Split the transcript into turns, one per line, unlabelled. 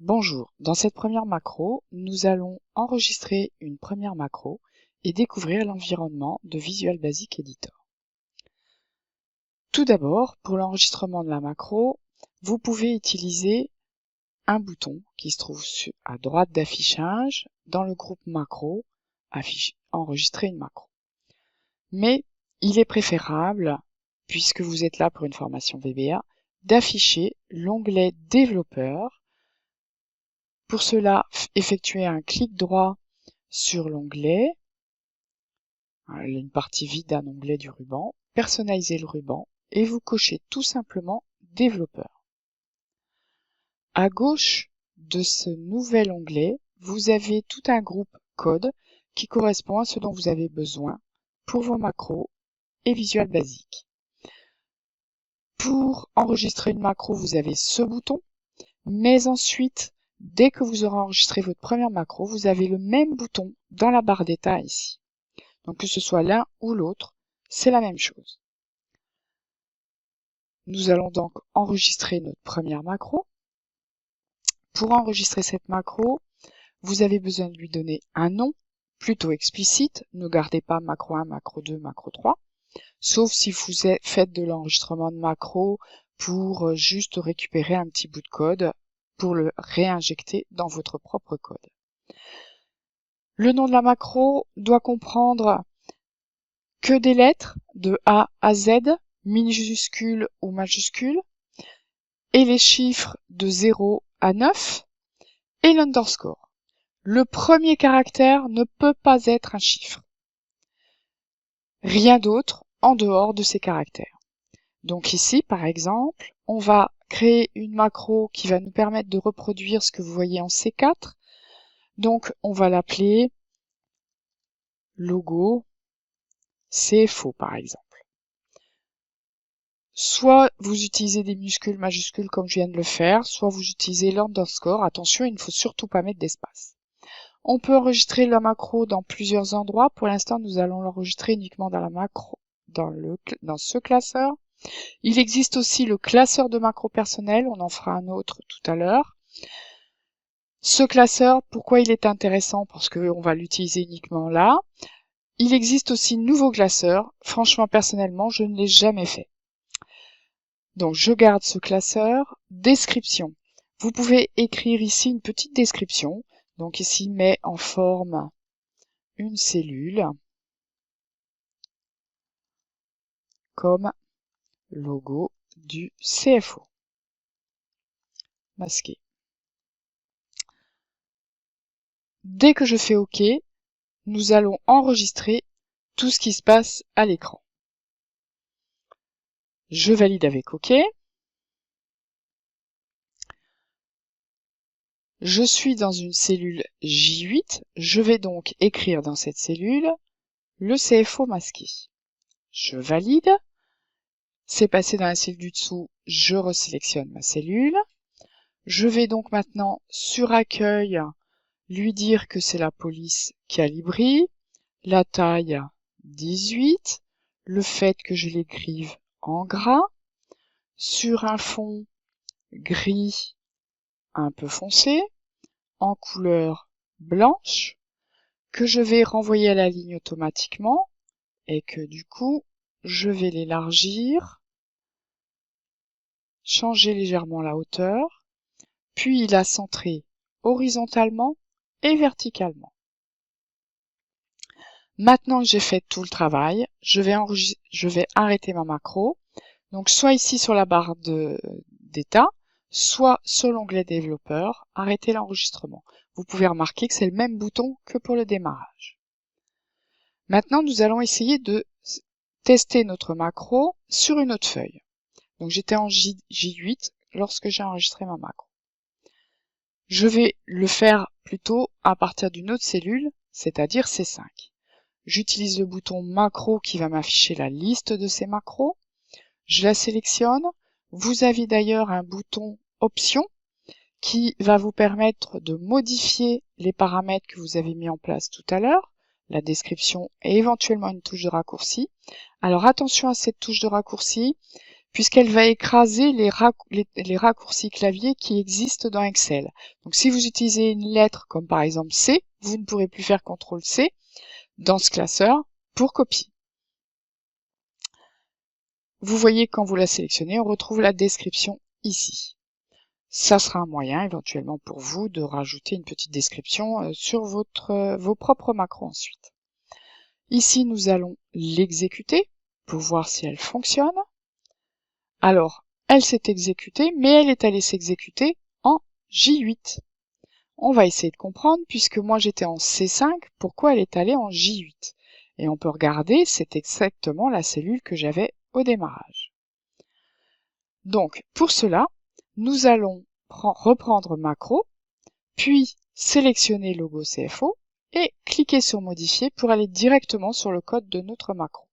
Bonjour, dans cette première macro, nous allons enregistrer une première macro et découvrir l'environnement de Visual Basic Editor. Tout d'abord, pour l'enregistrement de la macro, vous pouvez utiliser un bouton qui se trouve à droite d'affichage dans le groupe macro, enregistrer une macro. Mais il est préférable, puisque vous êtes là pour une formation VBA, d'afficher l'onglet développeur. Pour cela, effectuez un clic droit sur l'onglet, une partie vide d'un onglet du ruban, personnalisez le ruban et vous cochez tout simplement développeur. À gauche de ce nouvel onglet, vous avez tout un groupe code qui correspond à ce dont vous avez besoin pour vos macros et Visual Basic. Pour enregistrer une macro, vous avez ce bouton, mais ensuite, dès que vous aurez enregistré votre première macro, vous avez le même bouton dans la barre d'état ici. Donc que ce soit l'un ou l'autre, c'est la même chose. Nous allons donc enregistrer notre première macro. Pour enregistrer cette macro, vous avez besoin de lui donner un nom plutôt explicite. Ne gardez pas macro 1, macro 2, macro 3. Sauf si vous faites de l'enregistrement de macro pour juste récupérer un petit bout de code pour le réinjecter dans votre propre code. Le nom de la macro doit comprendre que des lettres de A à Z, minuscules ou majuscules, et les chiffres de 0 à 9, et l'underscore. Le premier caractère ne peut pas être un chiffre. Rien d'autre en dehors de ces caractères. Donc ici, par exemple, on va créer une macro qui va nous permettre de reproduire ce que vous voyez en C4. Donc, on va l'appeler logo CFO, par exemple. Soit vous utilisez des minuscules, majuscules comme je viens de le faire, soit vous utilisez l'underscore. Attention, il ne faut surtout pas mettre d'espace. On peut enregistrer la macro dans plusieurs endroits. Pour l'instant, nous allons l'enregistrer uniquement dans la macro, dans ce classeur. Il existe aussi le classeur de macro personnel, on en fera un autre tout à l'heure. Ce classeur, pourquoi il est intéressant? Parce qu'on va l'utiliser uniquement là. Il existe aussi de nouveaux classeurs. Franchement, personnellement, je ne l'ai jamais fait. Donc, je garde ce classeur. Description. Vous pouvez écrire ici une petite description. Donc ici, met en forme une cellule comme logo du CFO. Masqué. Dès que je fais OK, nous allons enregistrer tout ce qui se passe à l'écran. Je valide avec OK. Je suis dans une cellule J8. Je vais donc écrire dans cette cellule le CFO masqué. Je valide. C'est passé dans la cellule du dessous. Je resélectionne ma cellule. Je vais donc maintenant sur accueil lui dire que c'est la police Calibri, la taille 18, le fait que je l'écrive en gras, sur un fond gris un peu foncé, en couleur blanche, que je vais renvoyer à la ligne automatiquement et que du coup, je vais l'élargir, changer légèrement la hauteur, puis la centrer horizontalement et verticalement. Maintenant que j'ai fait tout le travail, je vais arrêter ma macro. Donc soit ici sur la barre d'état, soit sur l'onglet développeur, arrêter l'enregistrement. Vous pouvez remarquer que c'est le même bouton que pour le démarrage. Maintenant, nous allons essayer de tester notre macro sur une autre feuille. Donc j'étais en J8 lorsque j'ai enregistré ma macro. Je vais le faire plutôt à partir d'une autre cellule, c'est-à-dire C5. J'utilise le bouton macro qui va m'afficher la liste de ces macros. Je la sélectionne. Vous avez d'ailleurs un bouton option qui va vous permettre de modifier les paramètres que vous avez mis en place tout à l'heure, la description et éventuellement une touche de raccourci. Alors attention à cette touche de raccourci, puisqu'elle va écraser les raccourcis clavier qui existent dans Excel. Donc si vous utilisez une lettre comme par exemple C, vous ne pourrez plus faire CTRL-C dans ce classeur pour copier. Vous voyez quand vous la sélectionnez, on retrouve la description ici. Ça sera un moyen éventuellement pour vous de rajouter une petite description sur vos propres macros ensuite. Ici, nous allons l'exécuter pour voir si elle fonctionne. Alors, elle s'est exécutée, mais elle est allée s'exécuter en J8. On va essayer de comprendre, puisque moi j'étais en C5, pourquoi elle est allée en J8. Et on peut regarder, c'est exactement la cellule que j'avais au démarrage. Donc, pour cela, nous allons reprendre macro, puis sélectionner logo CFO et cliquer sur modifier pour aller directement sur le code de notre macro.